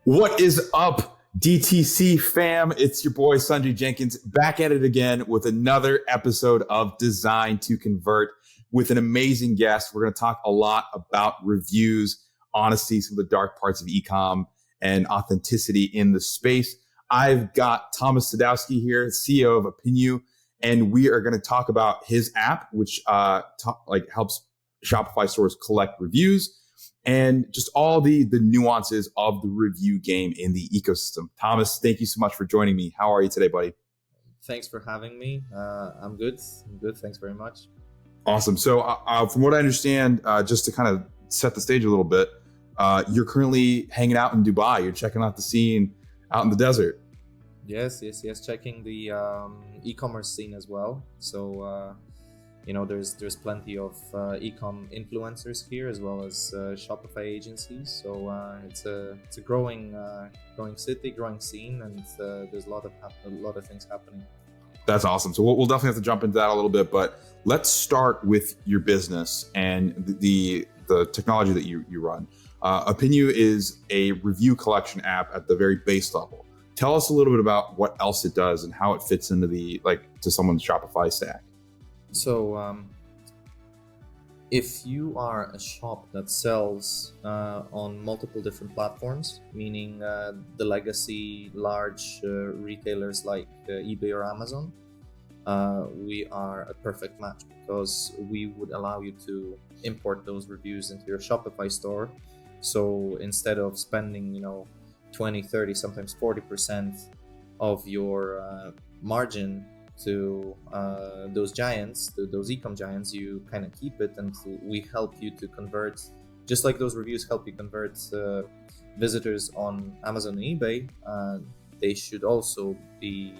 What is up, DTC fam? It's your boy, Sanjay Jenkins, back at it again with another episode of Design to Convert with an amazing guest. We're going to talk a lot about reviews, honesty, some of the dark parts of e-com, and authenticity in the space. I've got Tomasz Sadowski here, CEO of Opinew, and we are going to talk about his app, which helps Shopify stores collect reviews, and just all the nuances of the review game in the ecosystem. Tomasz, thank you so much for joining me. How are you today, buddy? Thanks for having me. I'm good. Thanks very much. Awesome. So from what I understand, just to kind of set the stage a little bit, you're currently hanging out in Dubai. You're checking out the scene out in the desert. Yes. Checking the e-commerce scene as well. So, there's plenty of e-com influencers here, as well as Shopify agencies. So it's a growing city, growing scene, and there's a lot of things happening. That's awesome. So we'll definitely have to jump into that a little bit, but let's start with your business and the technology that you run. Opinew is a review collection app at the very base level. Tell us a little bit about what else it does and how it fits into to someone's Shopify stack. So if you are a shop that sells on multiple different platforms, meaning the legacy large retailers like eBay or Amazon, we are a perfect match because we would allow you to import those reviews into your Shopify store. So instead of spending 20, 30, sometimes 40% of your margin to those giants, those e-com giants, you kind of keep it, and we help you to convert, just like those reviews help you convert visitors on Amazon and eBay. They should also be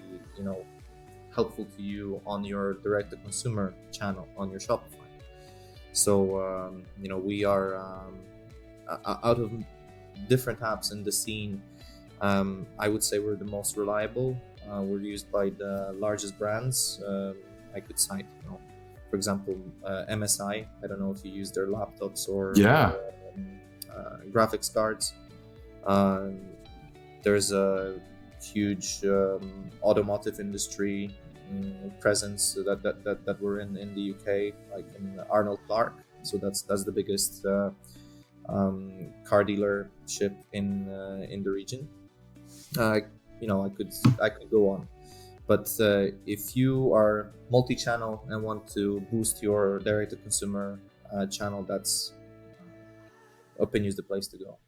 helpful to you on your direct-to-consumer channel on your Shopify. So we are out of different apps in the scene, I would say we're the most reliable. We're used by the largest brands. I could cite, for example, MSI. I don't know if you use their laptops or graphics cards. There's a huge automotive industry presence that we're in the UK, like in Arnold Clark. So that's the biggest car dealership in the region. I could go on, but if you are multi-channel and want to boost your direct-to-consumer channel, that's Opinew is the place to go.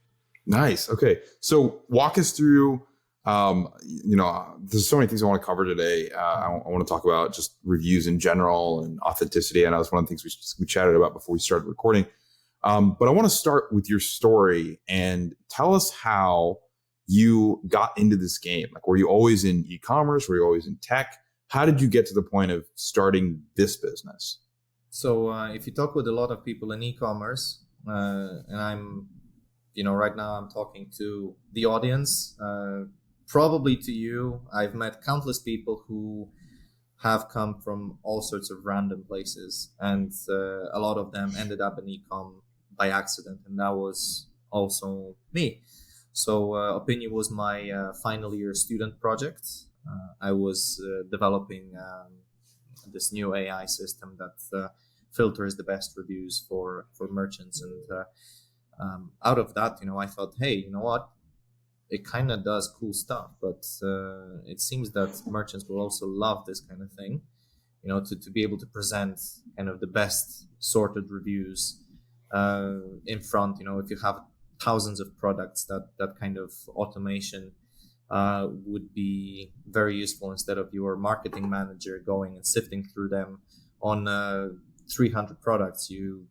Nice. Okay, so walk us through. There's so many things I want to cover today. I want to talk about just reviews in general and authenticity. I know that's one of the things we chatted about before we started recording. But I want to start with your story and tell us how you got into this game. Like, were you always in e-commerce? Were you always in tech? How did you get to the point of starting this business? So if you talk with a lot of people in e-commerce, and I'm, right now I'm talking to the audience, probably to you, I've met countless people who have come from all sorts of random places, and a lot of them ended up in e-com by accident, and that was also me. So Opinew was my final year student project. I was developing this new AI system that filters the best reviews for merchants, and out of that, I thought, hey, you know what? It kind of does cool stuff, but it seems that merchants will also love this kind of thing, to be able to present kind of the best sorted reviews in front. If you have thousands of products, that kind of automation would be very useful instead of your marketing manager going and sifting through them. On 300 products, you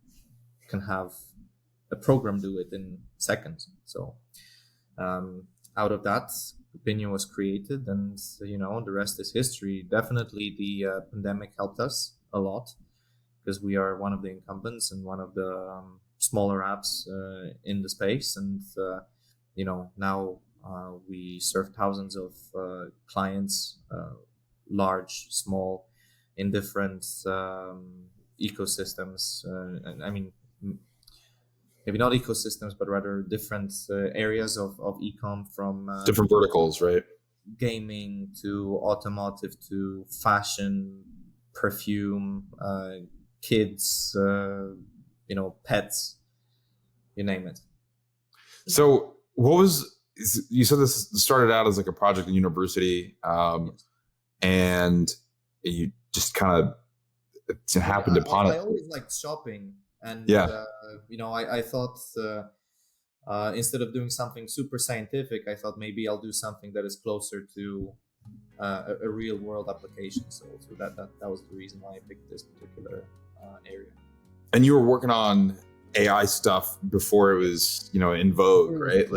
can have a program do it in seconds. So out of that, Opinew was created, and the rest is history. Definitely the pandemic helped us a lot because we are one of the incumbents and one of the smaller apps in the space, and now we serve thousands of clients, large, small, in different ecosystems. And I mean, maybe not ecosystems, but rather different areas of e-com, from different verticals, right? Gaming to automotive to fashion, perfume, kids, pets, you name it. So you said this started out as like a project in university, and you just kind of happened upon it. I always liked shopping, and I thought instead of doing something super scientific, I thought maybe I'll do something that is closer to a real world application. So that was the reason why I picked this particular area. And you were working on AI stuff before it was, in vogue, right?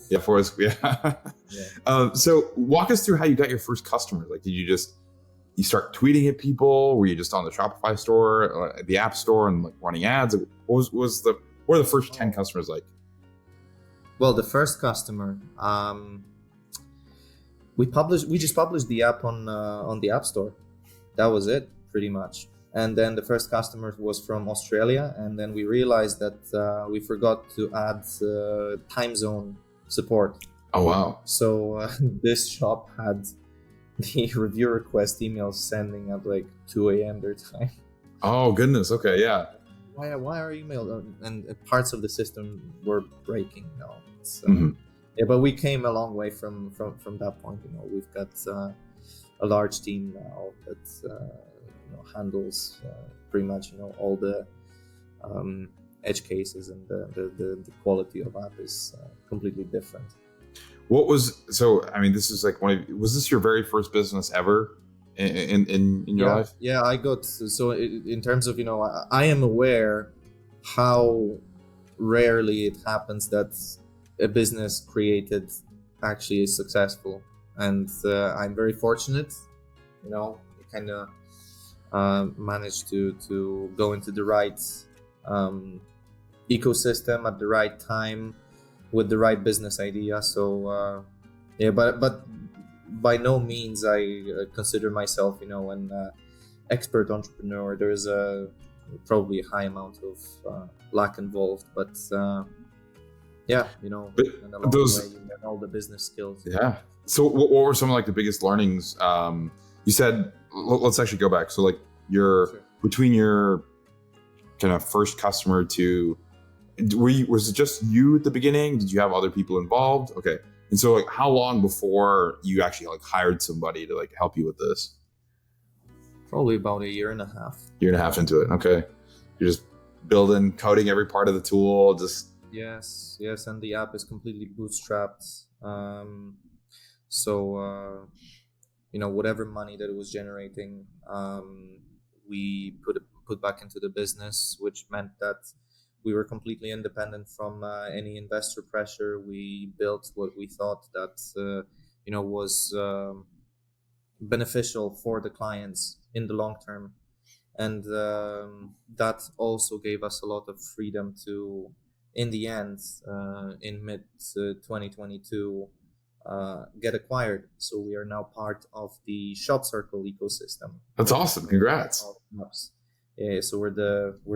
Before it was, so walk us through how you got your first customers. Like, did you start tweeting at people? Were you just on the Shopify store, the App Store, and like running ads? What were the first 10 customers like? Well, the first customer, we just published the app on the App Store. That was it, pretty much. And then the first customer was from Australia, and then we realized that we forgot to add time zone support. Oh wow! So this shop had the review request emails sending at like 2 a.m. their time. Oh goodness! Okay, yeah. Why are emails and parts of the system were breaking? Yeah, but we came a long way from that point. We've got a large team now that handles pretty much all the edge cases, and the quality of app is completely different. This is like was this your very first business ever in your life? Yeah, I got, so in terms of, I am aware how rarely it happens that a business created actually is successful, and I'm very fortunate, kind of managed to go into the right ecosystem at the right time with the right business idea. So but by no means I consider myself an expert entrepreneur. There is probably a high amount of luck involved, but and along the way you learn all the business skills. Yeah. So what were some of like the biggest learnings? You said, let's actually go back. So like between your kind of first customer to, was it just you at the beginning? Did you have other people involved? Okay. And so like how long before you actually like hired somebody to like help you with this? Probably about a year and a half. Year and a half into it. Okay. You're just coding every part of the tool. Yes. And the app is completely bootstrapped. So whatever money that it was generating, we put back into the business, which meant that we were completely independent from any investor pressure. We built what we thought that was beneficial for the clients in the long term, and that also gave us a lot of freedom to, in the end, in mid 2022. Get acquired, so we are now part of the ShopCircle ecosystem. That's awesome! Congrats. Yeah, so we're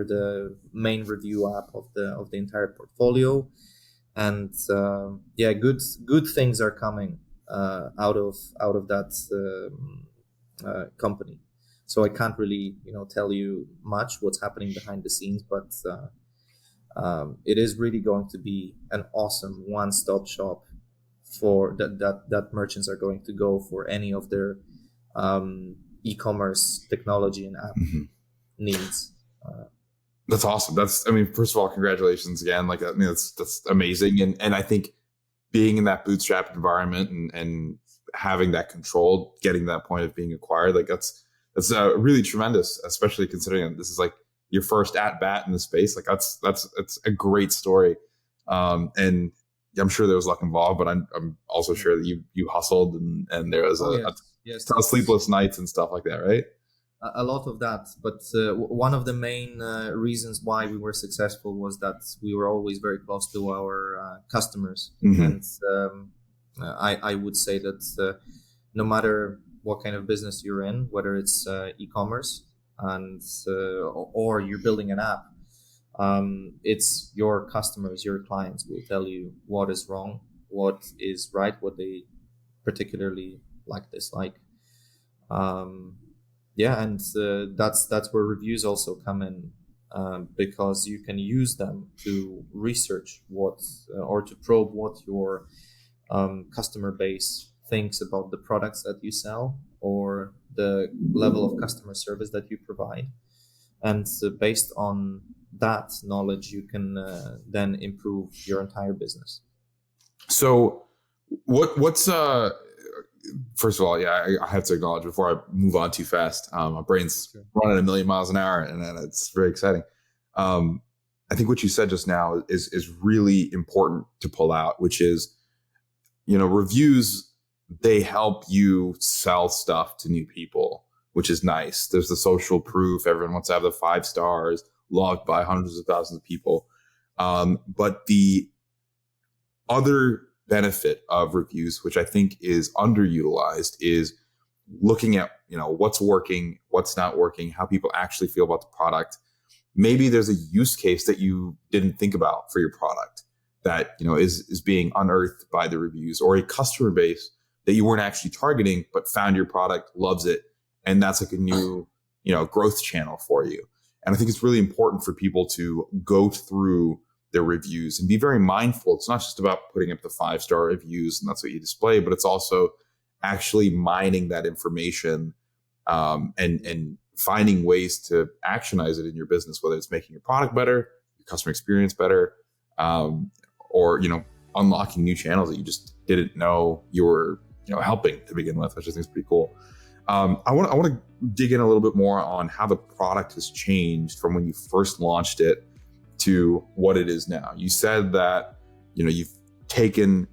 the main review app of the entire portfolio, and good things are coming out of that company. So I can't really tell you much what's happening behind the scenes, but it is really going to be an awesome one-stop shop for that merchants are going to go for any of their e-commerce technology and app needs. That's awesome. First of all, congratulations again. That's amazing. And I think being in that bootstrap environment and having that control, getting to that point of being acquired, that's really tremendous, especially considering this is like your first at bat in the space. That's a great story. And I'm sure there was luck involved, but I'm also sure that you hustled and there was a ton of sleepless nights and stuff like that, right? A lot of that, but one of the main reasons why we were successful was that we were always very close to our customers, and I would say that no matter what kind of business you're in, whether it's e-commerce and or you're building an app, It's your customers, your clients will tell you what is wrong, what is right, what they particularly like, dislike. And that's where reviews also come in, because you can use them to research or to probe what your customer base thinks about the products that you sell or the level of customer service that you provide. And based on that knowledge, you can then improve your entire business. So what's first of all, I have to acknowledge before I move on too fast, my brain's running 1,000,000 miles an hour, and it's very exciting. I think what you said just now is really important to pull out, which is, reviews, they help you sell stuff to new people, which is nice. There's the social proof. Everyone wants to have the 5 stars, loved by hundreds of thousands of people. But the other benefit of reviews, which I think is underutilized, is looking at, what's working, what's not working, how people actually feel about the product. Maybe there's a use case that you didn't think about for your product that, is being unearthed by the reviews, or a customer base that you weren't actually targeting, but found your product, loves it. And that's like a new, growth channel for you. And I think it's really important for people to go through their reviews and be very mindful. It's not just about putting up the 5-star reviews and that's what you display, but it's also actually mining that information, and finding ways to actionize it in your business, whether it's making your product better, your customer experience better, or, unlocking new channels that you just didn't know you were, helping to begin with, which I think is pretty cool. I want to dig in a little bit more on how the product has changed from when you first launched it to what it is now. You said that, you've taken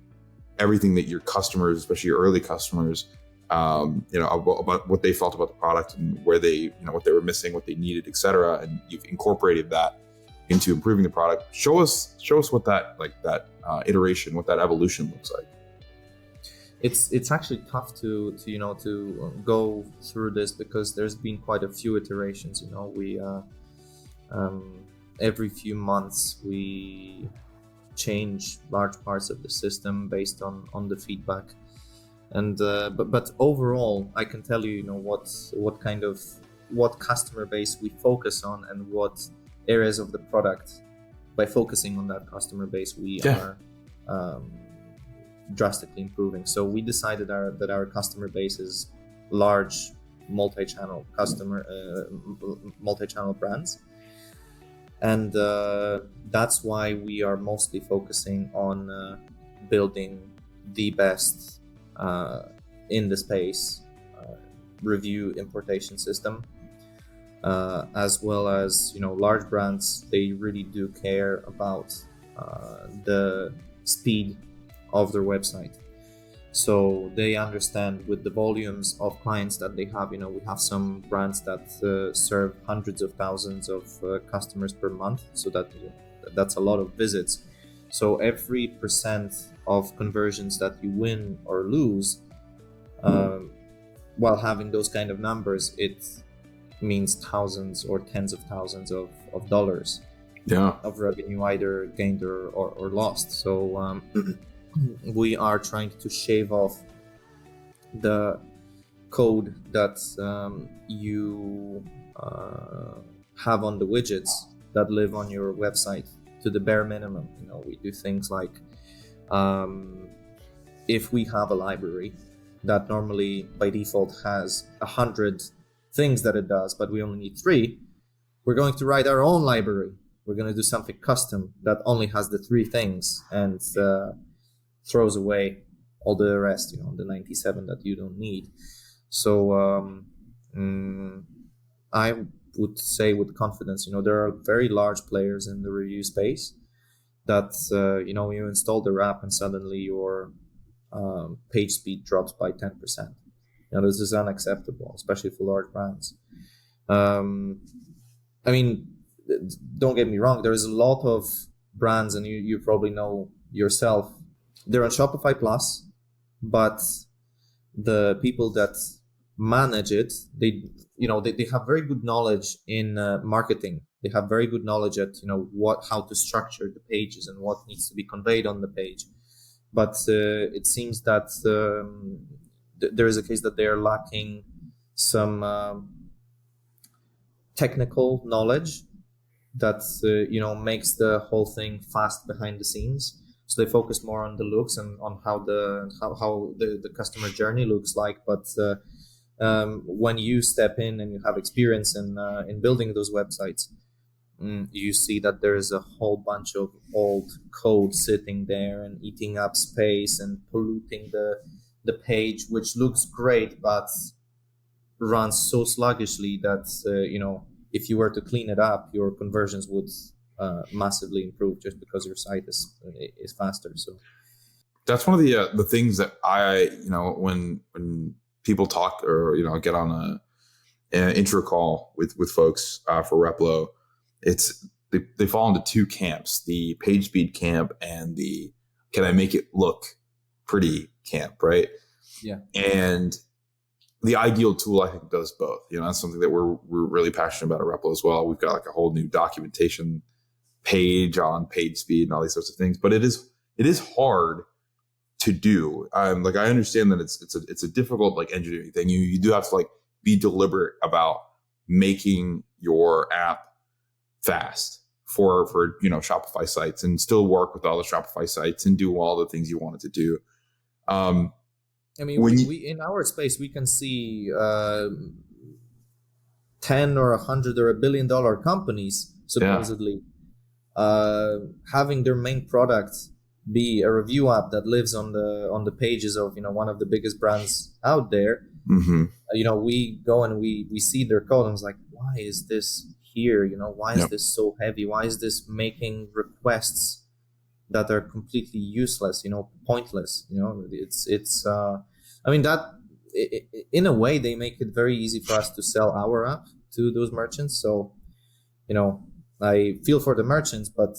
everything that your customers, especially your early customers, about what they felt about the product and where they, what they were missing, what they needed, etc., and you've incorporated that into improving the product. Show us what that iteration, what that evolution looks like. It's actually tough to go through this because there's been quite a few iterations. We every few months we change large parts of the system based on the feedback, and but overall I can tell you, what customer base we focus on and what areas of the product. By focusing on that customer base, we are drastically improving. So we decided that our customer base is large multi-channel brands, and that's why we are mostly focusing on building the best in the space review importation system, as well as large brands. They really do care about the speed of their website, so they understand with the volumes of clients that they have. We have some brands that serve hundreds of thousands of customers per month, so that's a lot of visits. So every % of conversions that you win or lose while having those kind of numbers, it means thousands or tens of thousands of dollars of revenue, either gained or lost. So we are trying to shave off the code that you have on the widgets that live on your website to the bare minimum. We do things like, if we have a library that normally by default has 100 things that it does, but we only need 3, we're going to write our own library. We're going to do something custom that only has the 3 things and throws away all the rest, the 97 that you don't need. So I would say with confidence, there are very large players in the review space that, you install their app and suddenly your page speed drops by 10%. This is unacceptable, especially for large brands. I mean, don't get me wrong, there's a lot of brands, and you probably know yourself, they're on Shopify Plus, but the people that manage it, they have very good knowledge in marketing. They have very good knowledge at how to structure the pages and what needs to be conveyed on the page. But it seems that there is a case that they are lacking some technical knowledge that makes the whole thing fast behind the scenes. So they focus more on the looks and on how the customer journey looks like. But when you step in and you have experience in building those websites, you see that there is a whole bunch of old code sitting there and eating up space and polluting the page, which looks great but runs so sluggishly that if you were to clean it up, your conversions would massively improve just because your site is faster. So that's one of the things that I when people talk or get on an intro call with folks for Replo, they fall into two camps: the page speed camp and the can I make it look pretty camp, right? Yeah. And the ideal tool, I think, does both. That's something that we're really passionate about at Replo as well. We've got like a whole new documentation page on page speed and all these sorts of things. But it is hard to do. I understand that it's a difficult engineering thing. You do have to be deliberate about making your app fast for Shopify sites and still work with all the Shopify sites and do all the things you want it to do. We in our space, we can see 10 or 100 or $1 billion companies supposedly having their main product be a review app that lives on the pages of one of the biggest brands out there. Mm-hmm. We go and we see their code and it's like, why is this here? Why is this so heavy? Why is this making requests that are completely useless, pointless? It's in a way they make it very easy for us to sell our app to those merchants. So, I feel for the merchants, but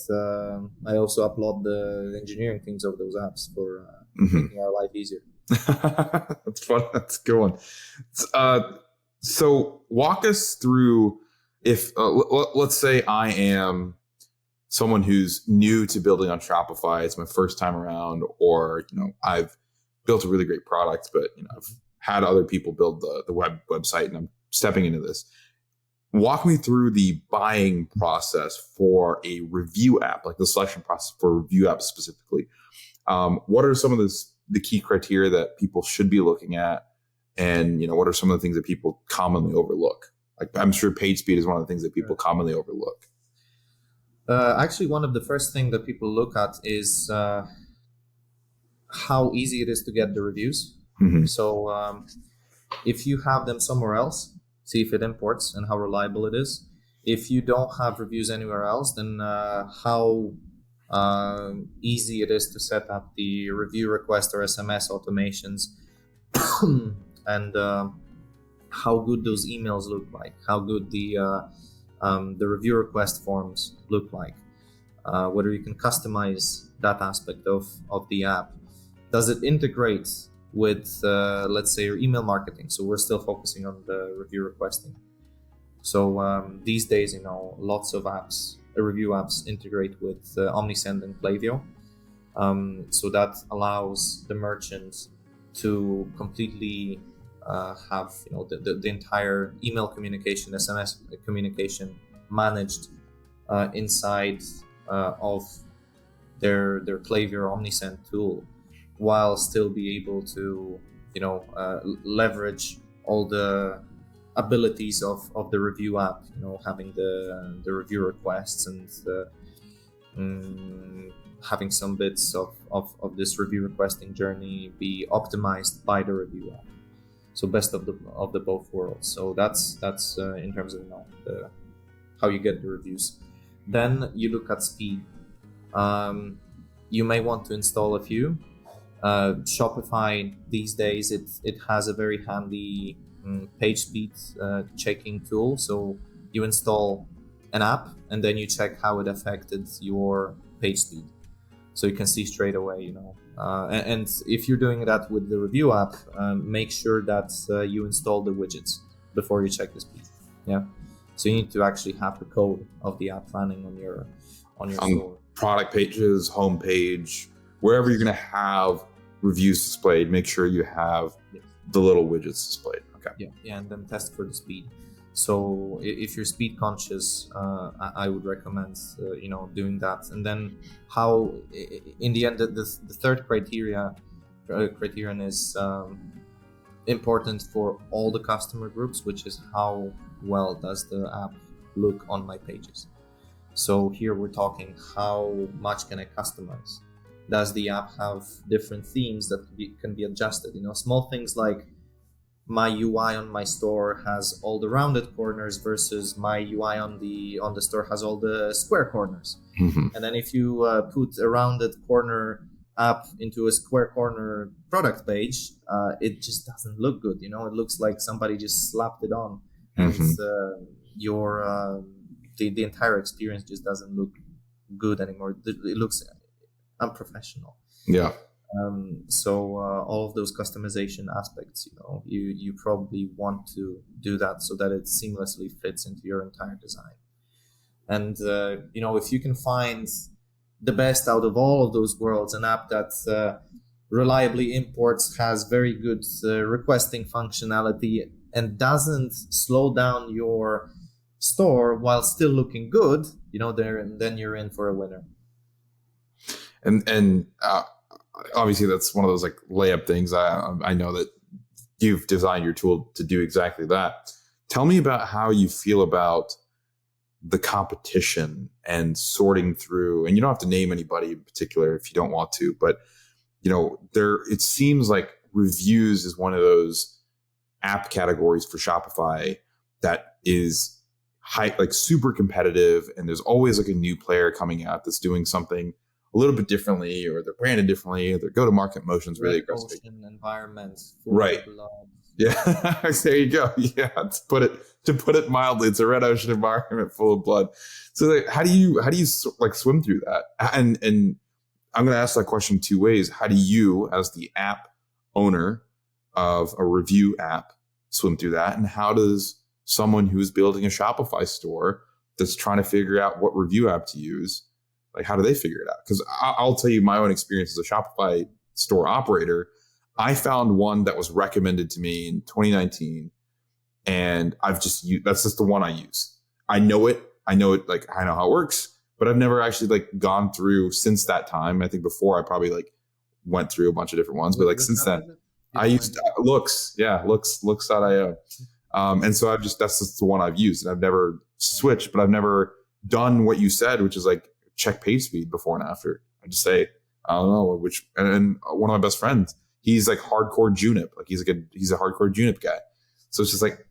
I also applaud the engineering teams of those apps for making our life easier. That's fun. That's a good one. So walk us through if let's say I am someone who's new to building on Shopify. It's my first time around, or I've built a really great product, but I've had other people build the website, and I'm stepping into this. Walk me through the buying process for a review app, like the selection process for a review app specifically. What are some of the key criteria that people should be looking at, and what are some of the things that people commonly overlook? I'm sure page speed is one of the things that people commonly overlook. Actually, one of the first things that people look at is how easy it is to get the reviews. Mm-hmm. So if you have them somewhere else, see if it imports and how reliable it is. If you don't have reviews anywhere else, then how easy it is to set up the review request or SMS automations, and how good those emails look like, how good the review request forms look like, whether you can customize that aspect of the app. Does it integrate with, let's say, your email marketing? So we're still focusing on the review requesting. So these days, lots of apps, review apps integrate with Omnisend and Klaviyo. So that allows the merchant to completely have the entire email communication, SMS communication managed inside of their Klaviyo or Omnisend tool, while still be able to leverage all the abilities of the review app, having the review requests and having some bits of this review requesting journey be optimized by the review app. So best of the both worlds. So that's in terms of how you get the reviews. Then you look at speed. You may want to install a few. Shopify these days it has a very handy page speed checking tool. So you install an app and then you check how it affected your page speed. So you can see straight away, and if you're doing that with the review app, make sure that you install the widgets before you check the speed. Yeah. So you need to actually have the code of the app running on your store. Product pages, homepage, wherever you're going to have reviews displayed, make sure you have the little widgets displayed. Okay. Yeah, and then test for the speed. So if you're speed conscious, I would recommend doing that. And then how, in the end, the third criterion is important for all the customer groups, which is how well does the app look on my pages. So here we're talking how much can I customize? Does the app have different themes that can be adjusted? Small things like my UI on my store has all the rounded corners versus my UI on the store has all the square corners. Mm-hmm. And then if you put a rounded corner app into a square corner product page, it just doesn't look good. It looks like somebody just slapped it on, and the entire experience just doesn't look good anymore. It looks unprofessional. Yeah. So all of those customization aspects, you probably want to do that so that it seamlessly fits into your entire design. And if you can find the best out of all of those worlds, an app that reliably imports, has very good requesting functionality, and doesn't slow down your store while still looking good, then you're in for a winner. And obviously that's one of those like layup things. I know that you've designed your tool to do exactly that. Tell me about how you feel about the competition and sorting through, and you don't have to name anybody in particular if you don't want to, but it seems like reviews is one of those app categories for Shopify that is super competitive, and there's always like a new player coming out that's doing something a little bit differently, or they're branded differently, or their go-to-market motion's really aggressive. Environment, right? Yeah, there you go. Yeah, to put it mildly, it's a red ocean environment full of blood. So how do you like swim through that? And I'm going to ask that question two ways. How do you, as the app owner of a review app, swim through that? And how does someone who is building a Shopify store that's trying to figure out what review app to use, like how do they figure it out? Because I'll tell you my own experience as a Shopify store operator. I found one that was recommended to me in 2019, and I've just used, that's just the one I use. I know it, like I know how it works, but I've never actually like gone through since that time. I think before I probably like went through a bunch of different ones, but like since then I used looks.io. And so that's just the one I've used, and I've never switched, but I've never done what you said, which is like check page speed before and after. I just say, I don't know which, and one of my best friends, he's like hardcore Junip. Like he's a hardcore Junip guy. So it's just like,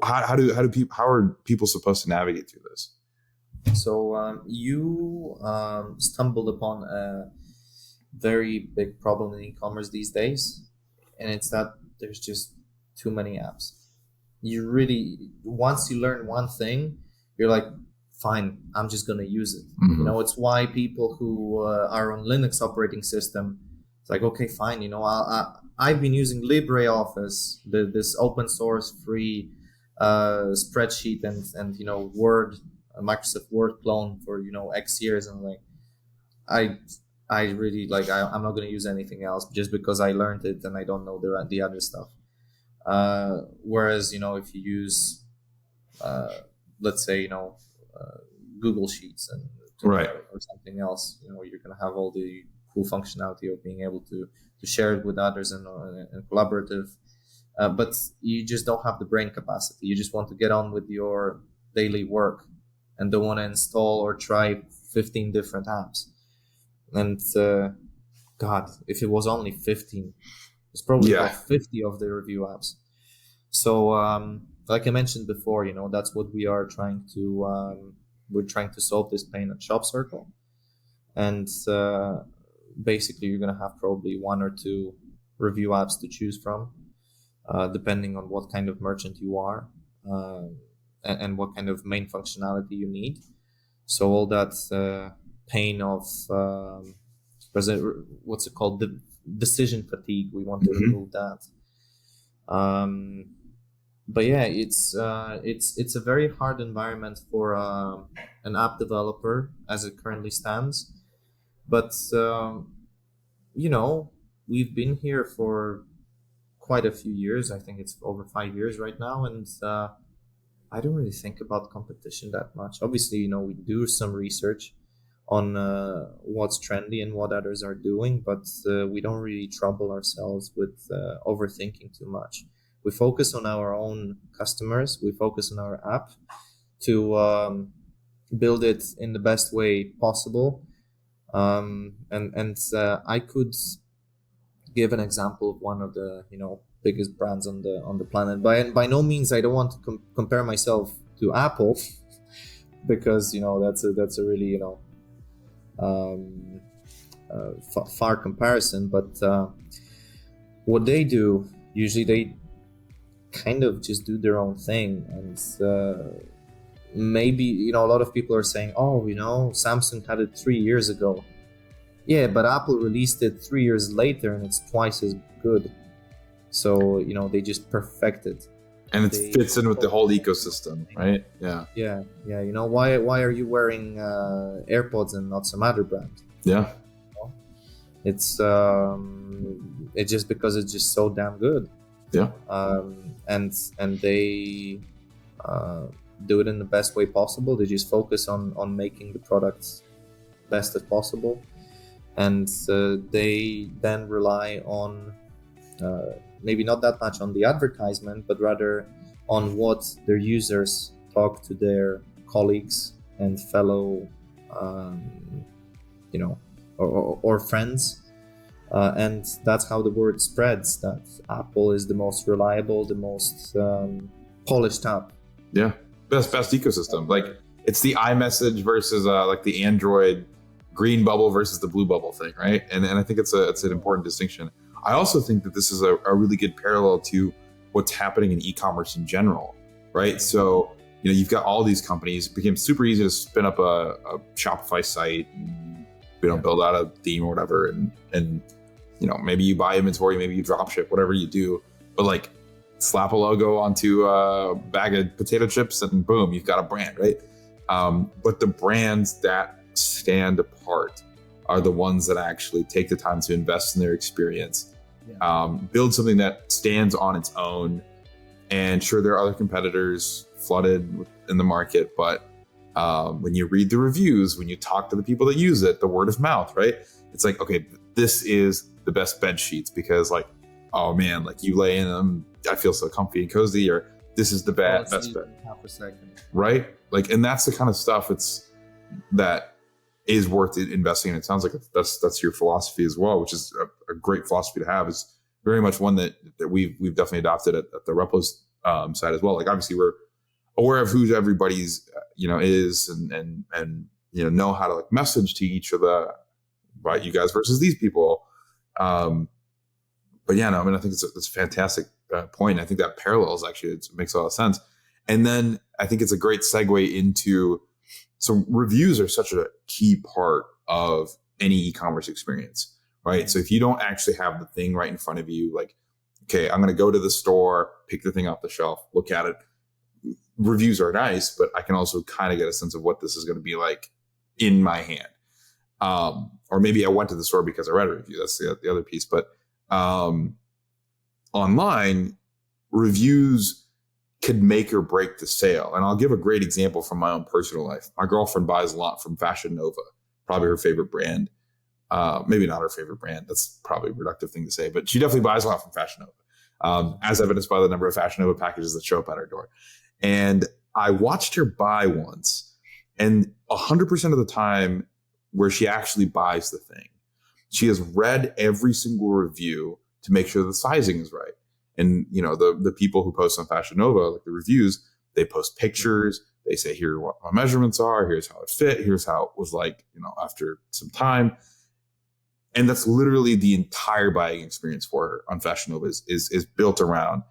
how are people supposed to navigate through this? So you stumbled upon a very big problem in e-commerce these days, and it's that there's just too many apps. You really, once you learn one thing, you're like, fine, I'm just going to use it. Mm-hmm. It's why people who are on Linux operating system, it's like, okay, fine, I've been using LibreOffice, this open source free spreadsheet and Word, Microsoft Word clone for X years, and like I really like I'm not going to use anything else just because I learned it and I don't know the other stuff. Whereas if you use let's say Google Sheets and right, or something else, you're going to have all the cool functionality of being able to share it with others and collaborative, but you just don't have the brain capacity. You just want to get on with your daily work and don't want to install or try 15 different apps. And God, if it was only 15, it's probably about 50 of the review apps. So like I mentioned before, that's what we are trying to we're trying to solve this pain at ShopCircle. And basically you're going to have probably one or two review apps to choose from, depending on what kind of merchant you are and what kind of main functionality you need. So all that pain of what's it called, the decision fatigue, we want to remove that. but yeah, it's a very hard environment for an app developer as it currently stands. But you know, we've been here for quite a few years. I think it's over 5 years right now, and I don't really think about competition that much. Obviously, you know, we do some research on what's trendy and what others are doing, but we don't really trouble ourselves with overthinking too much. We focus on our own customers. We focus on our app to build it in the best way possible. I could give an example of one of the biggest brands on the planet. By no means I don't want to compare myself to Apple because that's a really far comparison. But what they do usually, they kind of just do their own thing, and maybe a lot of people are saying, oh, Samsung had it 3 years ago. Yeah, but Apple released it 3 years later and it's twice as good. So, they just perfected. And it fits in with the whole ecosystem, right? Yeah. Yeah. Why are you wearing AirPods and not some other brand? Yeah. It's just because it's just so damn good. Yeah. And they do it in the best way possible. They just focus on making the products best as possible. And they then rely on maybe not that much on the advertisement, but rather on what their users talk to their colleagues and fellow, or friends. And that's how the word spreads, that Apple is the most reliable, the most polished app. Yeah, best ecosystem. Like, it's the iMessage versus like the Android green bubble versus the blue bubble thing, right? And I think it's an important distinction. I also think that this is a really good parallel to what's happening in e-commerce in general, right? So, you've got all these companies. It became super easy to spin up a Shopify site, and, build out a theme or whatever, and maybe you buy inventory, maybe you drop ship, whatever you do, but like slap a logo onto a bag of potato chips and boom, you've got a brand, right? But the brands that stand apart are the ones that actually take the time to invest in their experience, build something that stands on its own. And sure, there are other competitors flooded in the market, but when you read the reviews, when you talk to the people that use it, the word of mouth, right? It's like, okay, this is the best bed sheets because, like, oh man, like you lay in them, I feel so comfy and cozy, or this is the best bed. Half a second. Right? Like, and that's the kind of stuff that is worth investing in. It sounds like that's your philosophy as well, which is a great philosophy to have. Is very much one that we've definitely adopted at the Replos side as well. Like, obviously we're aware of who everybody's is and know how to like message to each of the, right, you guys versus these people. But yeah, no, I mean, I think it's a fantastic point. I think that parallels actually, it makes a lot of sense. And then I think it's a great segue into, so reviews are such a key part of any e-commerce experience, right? So if you don't actually have the thing right in front of you, like, okay, I'm going to go to the store, pick the thing off the shelf, look at it. Reviews are nice, but I can also kind of get a sense of what this is going to be like in my hand. Or maybe I went to the store because I read a review. That's the other piece. But online, reviews could make or break the sale. And I'll give a great example from my own personal life. My girlfriend buys a lot from Fashion Nova, probably her favorite brand. Maybe not her favorite brand. That's probably a reductive thing to say, but she definitely buys a lot from Fashion Nova, as evidenced by the number of Fashion Nova packages that show up at her door. And I watched her buy once, and 100% of the time where she actually buys the thing, she has read every single review to make sure the sizing is right. And, the people who post on Fashion Nova, like the reviews, they post pictures. They say, here are what my measurements are. Here's how it fit. Here's how it was like, after some time. And that's literally the entire buying experience for her on Fashion Nova is built around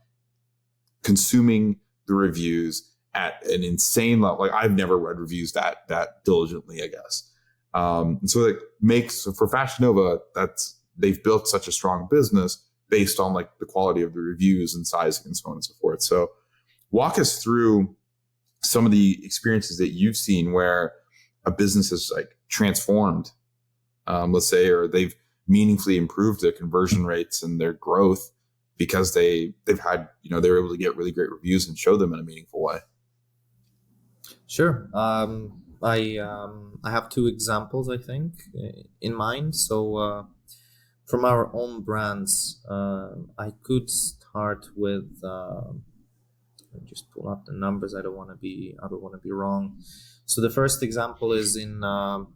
consuming the reviews at an insane level. Like, I've never read reviews that diligently, I guess. And so it makes, for Fashion Nova, they've built such a strong business based on like the quality of the reviews and sizing and so on and so forth. So Walk us through some of the experiences that you've seen where a business is like transformed, let's say, or they've meaningfully improved their conversion rates and their growth because they've had, they were able to get really great reviews and show them in a meaningful way. Sure. I have two examples, I think, in mind. So from our own brands, I could start with. Let me just pull up the numbers. I don't want to be wrong. So the first example is in a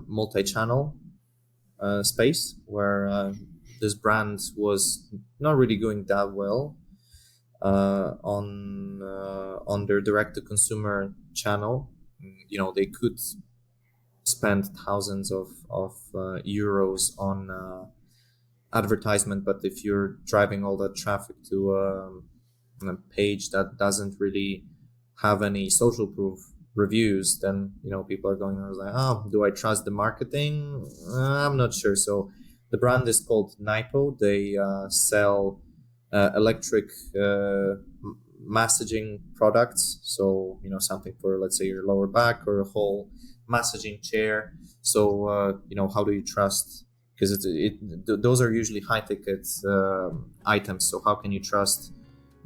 multi-channel space where this brand was not really going that well on their direct-to-consumer channel. They could spend thousands of euros on advertisement, but if you're driving all that traffic to a page that doesn't really have any social proof reviews, then people are going like, oh, do I trust the marketing? I'm not sure. So the brand is called Nipo. They sell electric massaging products. So something for, let's say, your lower back or a whole massaging chair. So how do you trust? Because those are usually high ticket items. So how can you trust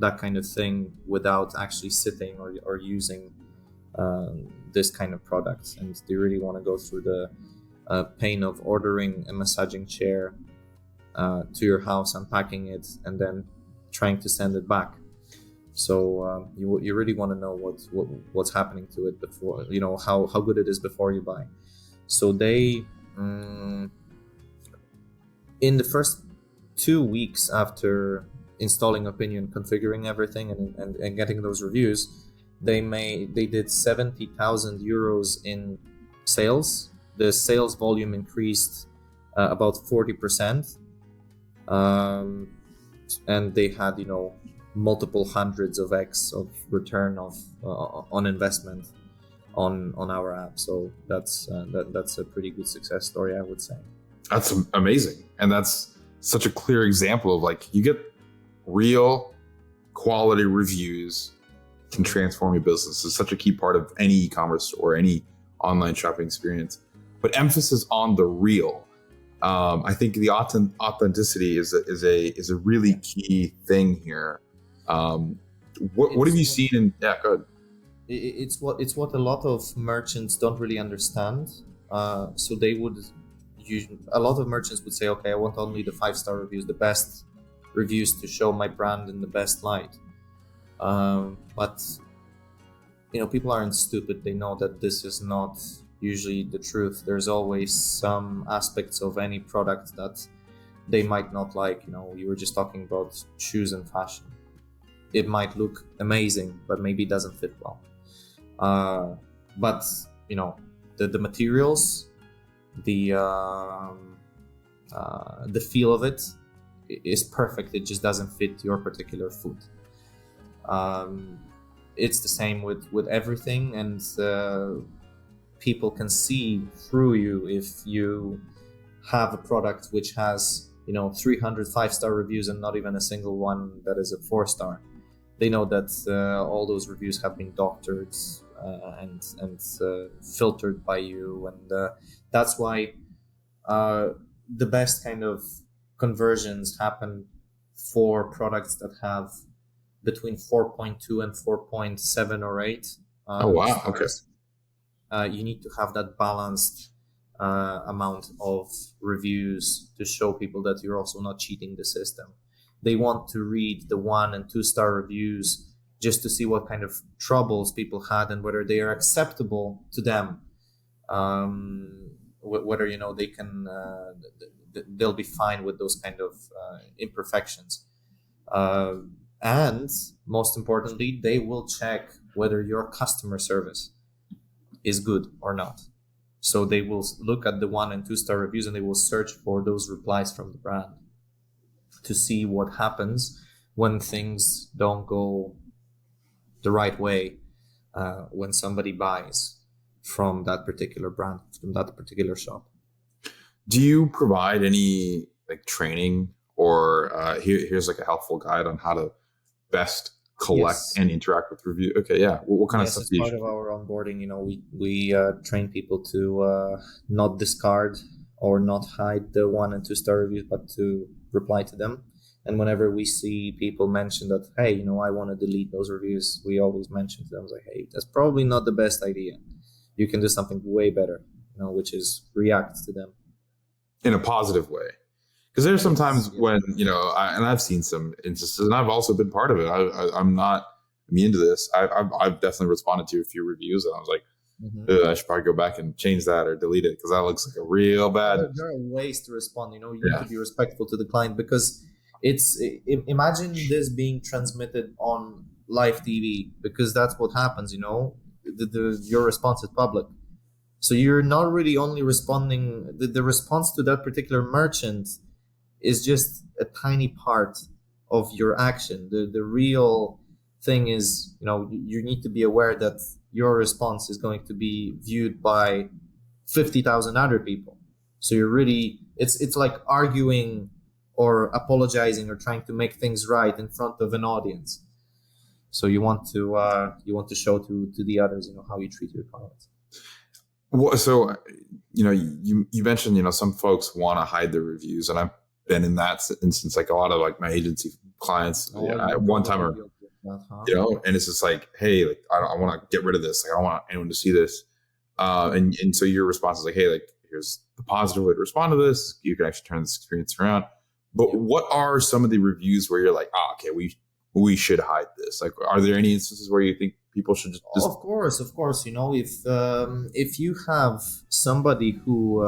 that kind of thing without actually sitting or using this kind of product? And they really want to go through the pain of ordering a massaging chair to your house, unpacking it, and then trying to send it back. So you really want to know what's happening to it before, how good it is before you buy. So they, in the first 2 weeks after installing Opinew, configuring everything and getting those reviews, they did 70,000 euros in sales. The sales volume increased about 40%, and they had multiple hundreds of X of return on investment on our app. So that's a pretty good success story, I would say. That's amazing, and that's such a clear example of like you get real quality reviews can transform your business. It's such a key part of any e-commerce or any online shopping experience. But emphasis on the real. I think the authenticity is a really key thing here. What have you seen in? Yeah, go ahead. It's what a lot of merchants don't really understand. So they would a lot of merchants would say, okay, I want only the 5-star reviews, the best reviews to show my brand in the best light. But people aren't stupid. They know that this is not usually the truth. There's always some aspects of any product that they might not like. You were just talking about shoes and fashion. It might look amazing, but maybe it doesn't fit well. But the materials, the feel of it is perfect. It just doesn't fit your particular foot. It's the same with everything, and people can see through you if you have a product which has 300 5-star reviews and not even a single one that is a 4-star. They know that all those reviews have been doctored and filtered by you, and that's why the best kind of conversions happen for products that have between 4.2 and 4.7 or 8. Oh wow! Okay. You need to have that balanced amount of reviews to show people that you're also not cheating the system. They want to read the 1- and 2-star reviews just to see what kind of troubles people had and whether they are acceptable to them. Whether they can, they'll be fine with those kind of imperfections. And most importantly, they will check whether your customer service is good or not. So they will look at the 1- and 2-star reviews and they will search for those replies from the brand to see what happens when things don't go the right way, when somebody buys from that particular brand, from that particular shop. Do you provide any training or here's a helpful guide on how to best collect and interact with review? Okay, yeah. What kind of stuff do you? As part of our onboarding, we train people to not discard or not hide the 1 and 2 star reviews, but to reply to them. And whenever we see people mention that, hey, I want to delete those reviews, we always mention to them, like, hey, that's probably not the best idea. You can do something way better, which is react to them in a positive way. Because there's sometimes when, and I've seen some instances, and I've also been part of it. I'm not immune to this. I've definitely responded to a few reviews, and I was like, I should probably go back and change that or delete it because that looks like a real bad. There are ways to respond. You need to be respectful to the client, because imagine this being transmitted on live TV, because that's what happens. Your response is public, so you're not really only responding. The response to that particular merchant is just a tiny part of your action. The real thing is, you need to be aware that your response is going to be viewed by 50,000 other people. So you're really, it's like arguing or apologizing or trying to make things right in front of an audience. So you want to show to the others, how you treat your clients. Well, so, you mentioned, some folks want to hide their reviews, and I've been in that instance, like a lot of like my agency clients at one time, and it's just like, hey, like I want to get rid of this. Like I don't want anyone to see this. And so your response is like, hey, like here's the positive way to respond to this. You can actually turn this experience around. But what are some of the reviews where you're like, okay, we should hide this? Like, are there any instances where you think people should just... Of course. If you have somebody who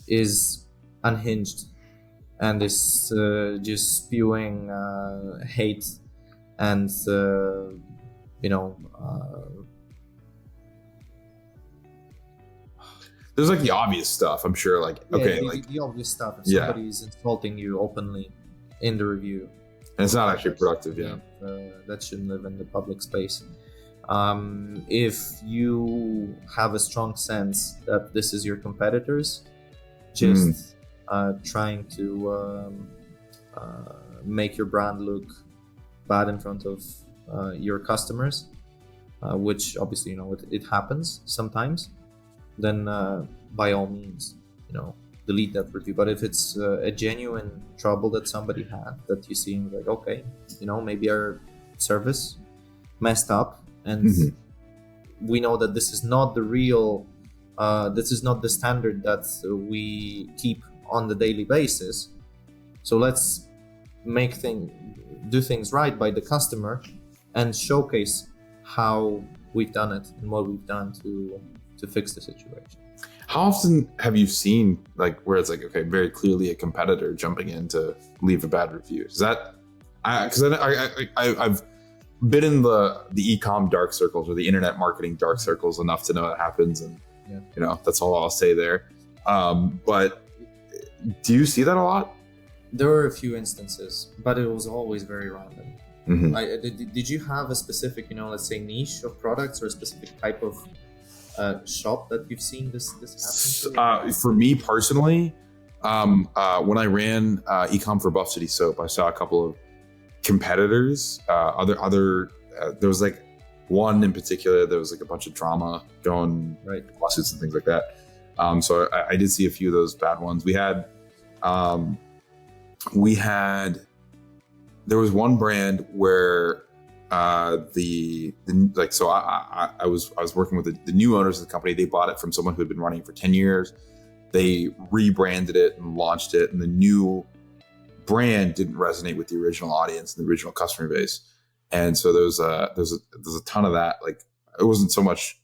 is unhinged and is just spewing hate and there's like the obvious stuff, I'm sure, like the obvious stuff. If somebody is insulting you openly in the review, and it's not actually productive, that shouldn't live in the public space. If you have a strong sense that this is your competitors just trying to make your brand look bad in front of your customers, which obviously it happens sometimes, then by all means delete that review. But if it's a genuine trouble that somebody had, that you see like, okay, maybe our service messed up, and we know that this is not the real this is not the standard that we keep on the daily basis, so let's do things right by the customer and showcase how we've done it and what we've done to fix the situation. How often have you seen like where it's like, okay, very clearly a competitor jumping in to leave a bad review? Is that because I've been in the e-com dark circles or the internet marketing dark circles enough to know it happens, and that's all I'll say there. But do you see that a lot? There were a few instances, but it was always very random. Did you have a specific, let's say, niche of products or a specific type of shop that you've seen this happen? For me personally, when I ran ecom for Buff City Soap, I saw a couple of competitors. There was like one in particular. There was like a bunch of drama going, right, lawsuits and things like that. So I did see a few of those bad ones. There was one brand where I was working with the new owners of the company. They bought it from someone who had been running it for 10 years. They rebranded it and launched it, and the new brand didn't resonate with the original audience and the original customer base. And so there's a ton of that. Like, it wasn't so much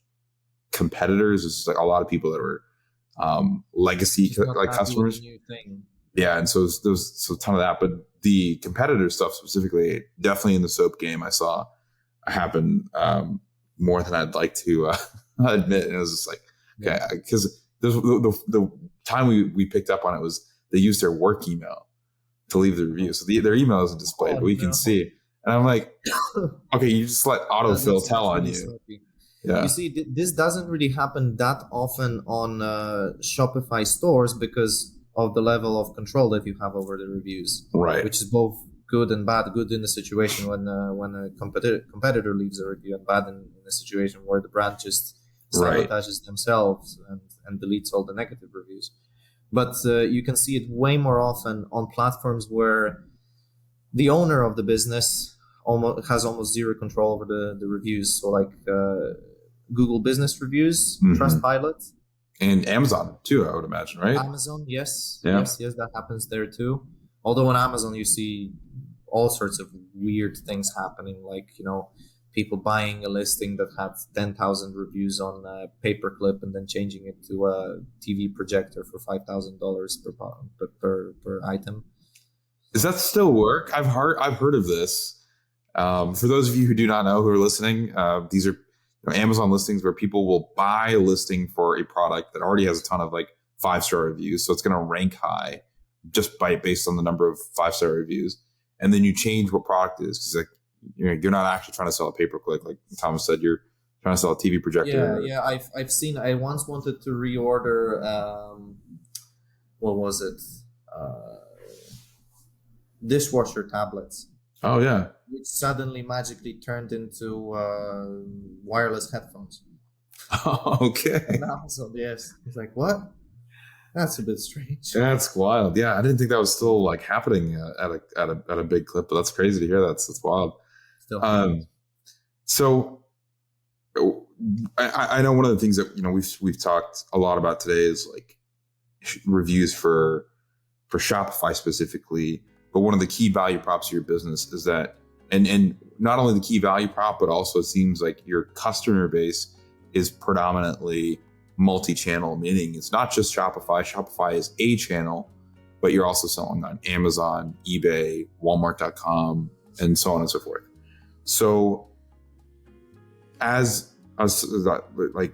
competitors, it's just like a lot of people that were legacy like customers. Yeah, and so there's a ton of that. But the competitor stuff specifically, definitely in the soap game, I saw happen more than I'd like to admit. And it was just like, okay, because the time we picked up on it was they used their work email to leave the review. So their email isn't displayed, but we can see. And I'm like, okay, you just let autofill tell on you. Yeah. You see, this doesn't really happen that often on Shopify stores because of the level of control that you have over the reviews, right? Which is both good and bad. Good in the situation when a competitor leaves a review, and bad in a situation where the brand just sabotages themselves and deletes all the negative reviews. But you can see it way more often on platforms where the owner of the business has almost zero control over the reviews. So like Google Business Reviews, Trustpilot. And Amazon too, I would imagine, right? Amazon, yes. Yeah. Yes, that happens there too. Although on Amazon you see all sorts of weird things happening, like, people buying a listing that had 10,000 reviews on a paperclip and then changing it to a TV projector for $5,000 per item. Does that still work? I've heard of this. For those of you who do not know, who are listening, these are Amazon listings where people will buy a listing for a product that already has a ton of like 5-star reviews, so it's going to rank high just based on the number of 5-star reviews, and then you change what product it is, because like you're not actually trying to sell a paperclip, like Tomasz said, you're trying to sell a TV projector. Yeah. I've seen. I once wanted to reorder. What was it? Dishwasher tablets. Oh yeah. Which suddenly magically turned into wireless headphones. Okay. On Amazon, yes. It's like, what? That's a bit strange. That's wild. Yeah, I didn't think that was still like happening at a big clip, but that's crazy to hear. That's wild. Still. So I know one of the things that we've talked a lot about today is like reviews for Shopify specifically. But one of the key value props of your business is that, and not only the key value prop, but also it seems like your customer base is predominantly multi-channel, meaning it's not just Shopify. Shopify is a channel, but you're also selling on Amazon, eBay, Walmart.com, and so on and so forth. So as like,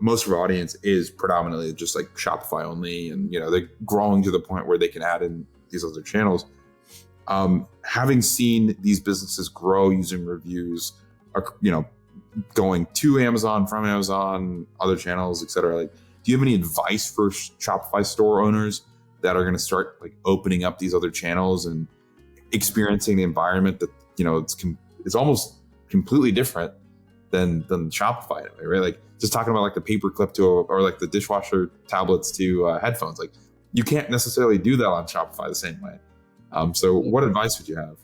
most of our audience is predominantly just like Shopify only, and, they're growing to the point where they can add in these other channels. Having seen these businesses grow using reviews, going to Amazon, from Amazon, other channels, etc. Like, do you have any advice for Shopify store owners that are going to start like opening up these other channels and experiencing the environment that, it's almost completely different than Shopify anyway, right? Like, just talking about like the paperclip or like the dishwasher tablets to headphones, like you can't necessarily do that on Shopify the same way. So what advice would you have?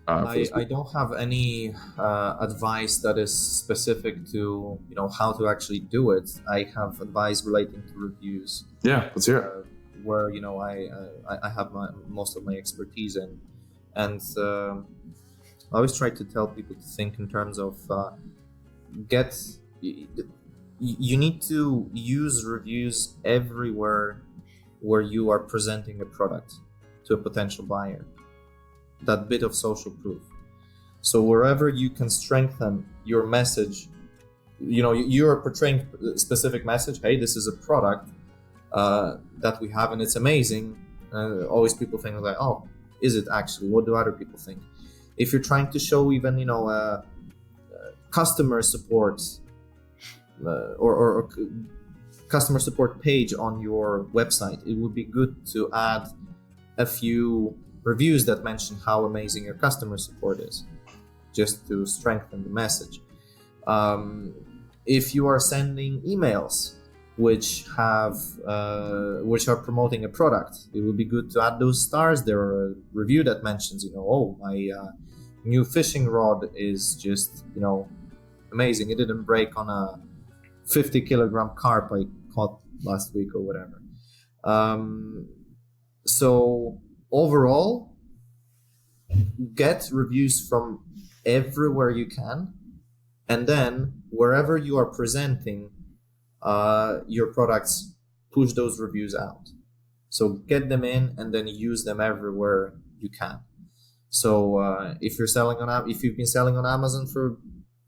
I don't have any advice that is specific to how to actually do it. I have advice relating to reviews. Yeah, let's hear it. Where I have most of my expertise in, and I always try to tell people to think in terms of you need to use reviews everywhere where you are presenting a product to a potential buyer. That bit of social proof. So wherever you can strengthen your message, you're portraying a specific message. Hey, this is a product that we have and it's amazing. Always people think like, oh, is it actually? What do other people think? If you're trying to show even, customer support or customer support page on your website, it would be good to add a few reviews that mention how amazing your customer support is, just to strengthen the message. If you are sending emails which are promoting a product, it would be good to add those stars there, or a review that mentions, oh, my new fishing rod is just, amazing. It didn't break on a 50 kilogram carp I caught last week or whatever. So overall, get reviews from everywhere you can, and then wherever you are presenting your products, push those reviews out. So get them in and then use them everywhere you can. So if you've been selling on Amazon for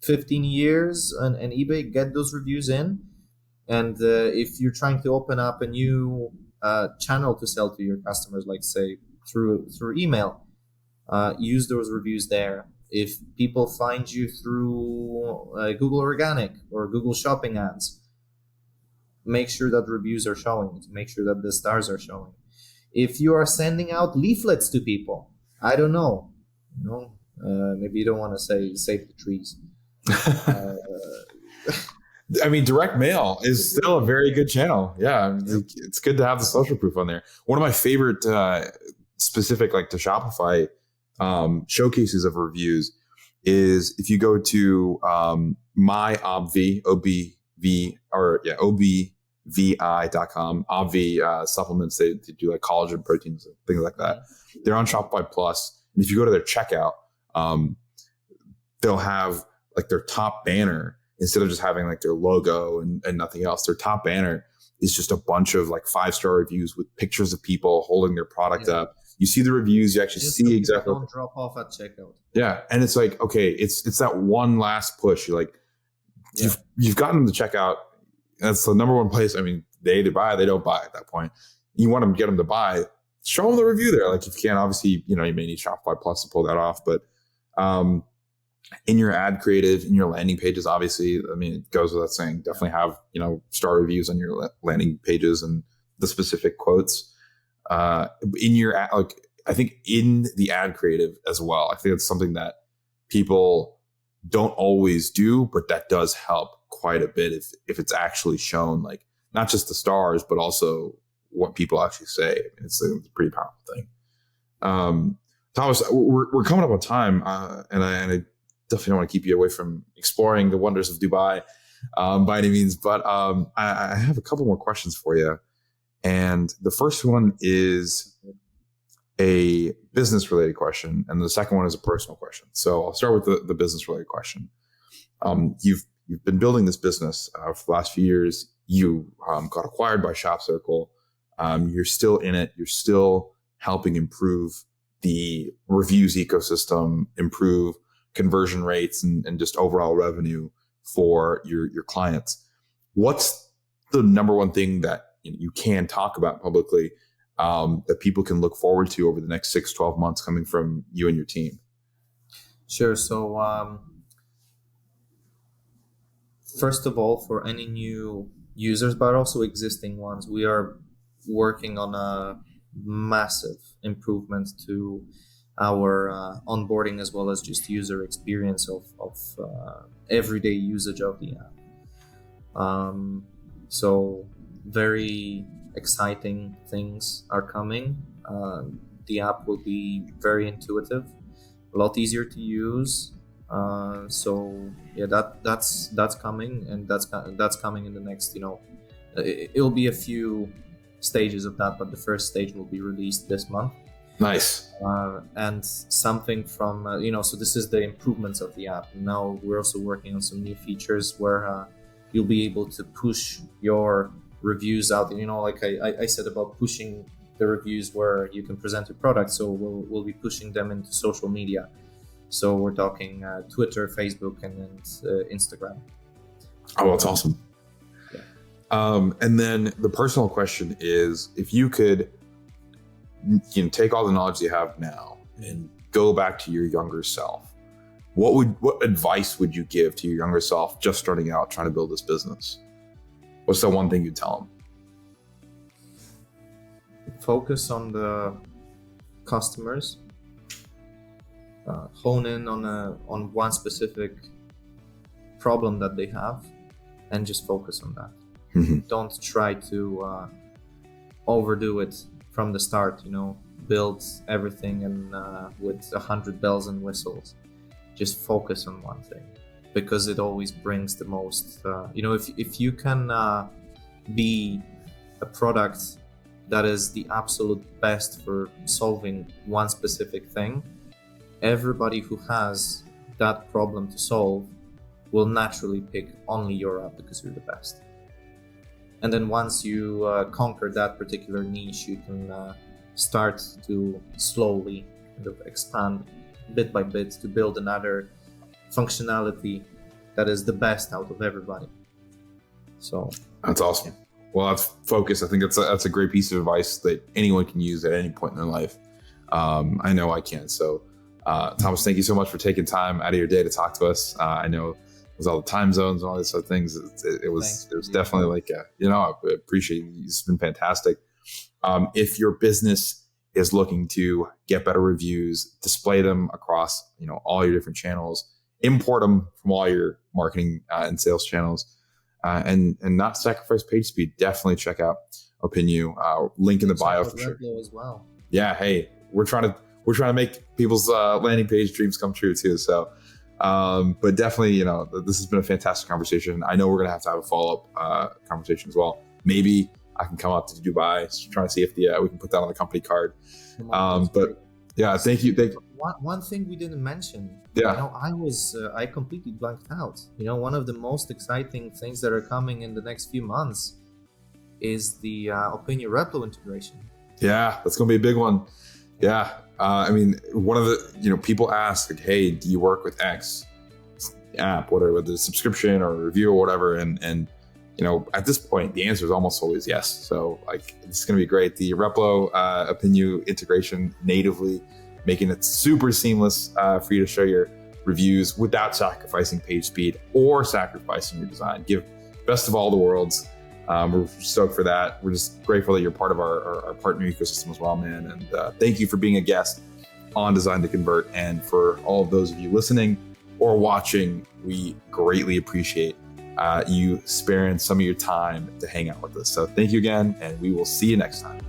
15 years and eBay, get those reviews in. And if you're trying to open up a new channel to sell to your customers, like say through email, use those reviews there. If people find you through Google Organic or Google Shopping ads, make sure that reviews are showing. Make sure that the stars are showing. If you are sending out leaflets to people, I don't know, Maybe you don't want to say save the trees. Uh, I mean, direct mail is still a very good channel. Yeah, it's good to have the social proof on there. One of my favorite specific, like to Shopify showcases of reviews is if you go to my obvi.com, Obvi supplements, they do like collagen proteins and things like that. They're on Shopify Plus, and if you go to their checkout, they'll have like their top banner. Instead of just having like their logo and nothing else, their top banner is just a bunch of like 5-star reviews with pictures of people holding their product up. You see the reviews, you actually just see exactly. Don't drop off at checkout. Yeah, and it's like, okay, it's that one last push. You're like, you've gotten them to check out. That's the number one place. I mean, they either buy, they don't buy at that point. You want them to get them to buy. Show them the review there. Like if you can, obviously, you may need Shopify Plus to pull that off, but in your ad creative, in your landing pages, obviously, I mean, it goes without saying, definitely have, star reviews on your landing pages and the specific quotes. In your ad, like, I think in the ad creative as well, I think it's something that people don't always do, but that does help quite a bit if it's actually shown, like not just the stars, but also what people actually say. I mean, it's a pretty powerful thing. Tomasz, we're coming up on time, and I definitely don't want to keep you away from exploring the wonders of Dubai by any means, but I have a couple more questions for you. And the first one is a business related question, and the second one is a personal question. So I'll start with the business related question. You've been building this business for the last few years. You got acquired by ShopCircle. You're still in it. You're still helping improve the reviews ecosystem, improve conversion rates and just overall revenue for your clients. What's the number one thing that you can talk about publicly that people can look forward to over the next 6-12 months coming from you and your team? Sure. So first of all, for any new users, but also existing ones, we are working on a massive improvement to our onboarding as well as just user experience of everyday usage of the app. So very exciting things are coming. The app will be very intuitive, a lot easier to use. So yeah, that's coming, and that's coming in the next, it'll be a few stages of that, but the first stage will be released this month. Nice. And something from, so this is the improvements of the app. Now we're also working on some new features where you'll be able to push your reviews out. Like I said about pushing the reviews where you can present your product. So we'll be pushing them into social media. So we're talking Twitter, Facebook, and Instagram. Oh, that's awesome. Yeah. And then the personal question is, if you could take all the knowledge you have now and go back to your younger self, what advice would you give to your younger self just starting out trying to build this business? What's the one thing you'd tell them? Focus on the customers. Hone in on one specific problem that they have, and just focus on that. Mm-hmm. Don't try to overdo it from the start. Build everything and with 100 bells and whistles. Just focus on one thing, because it always brings the most. If you can be a product that is the absolute best for solving one specific thing, everybody who has that problem to solve will naturally pick only your app because you're the best. And then once you conquer that particular niche, you can start to slowly kind of expand bit by bit to build another functionality that is the best out of everybody. So that's awesome. Yeah. Well, that's focus. I think that's a great piece of advice that anyone can use at any point in their life. I know I can. So Tomasz, thank you so much for taking time out of your day to talk to us. I know it was all the time zones and all these other things. It was definitely like, I appreciate you. It's been fantastic. If your business is looking to get better reviews, display them across, all your different channels, import them from all your marketing and sales channels, and not sacrifice page speed, definitely check out Opinew. Link in the bio for sure. As well. Yeah, hey, we're trying to make people's landing page dreams come true too. So, but definitely, this has been a fantastic conversation. I know we're gonna have to have a follow-up conversation as well. Maybe I can come up to Dubai, trying to see if we can put that on the company card. But yeah, thank you. One thing we didn't mention. Yeah. I completely blanked out. One of the most exciting things that are coming in the next few months is the Opinew Replo integration. Yeah, that's going to be a big one. Yeah. One of the, people ask, like, hey, do you work with X app, whether it's a subscription or a review or whatever? And at this point, the answer is almost always yes. So it's going to be great. The Replo Opinew integration natively, making it super seamless for you to show your reviews without sacrificing page speed or sacrificing your design. Give best of all the worlds. We're stoked for that. We're just grateful that you're part of our partner ecosystem as well, man. And thank you for being a guest on Design to Convert. And for all of those of you listening or watching, we greatly appreciate you sparing some of your time to hang out with us. So thank you again, and we will see you next time.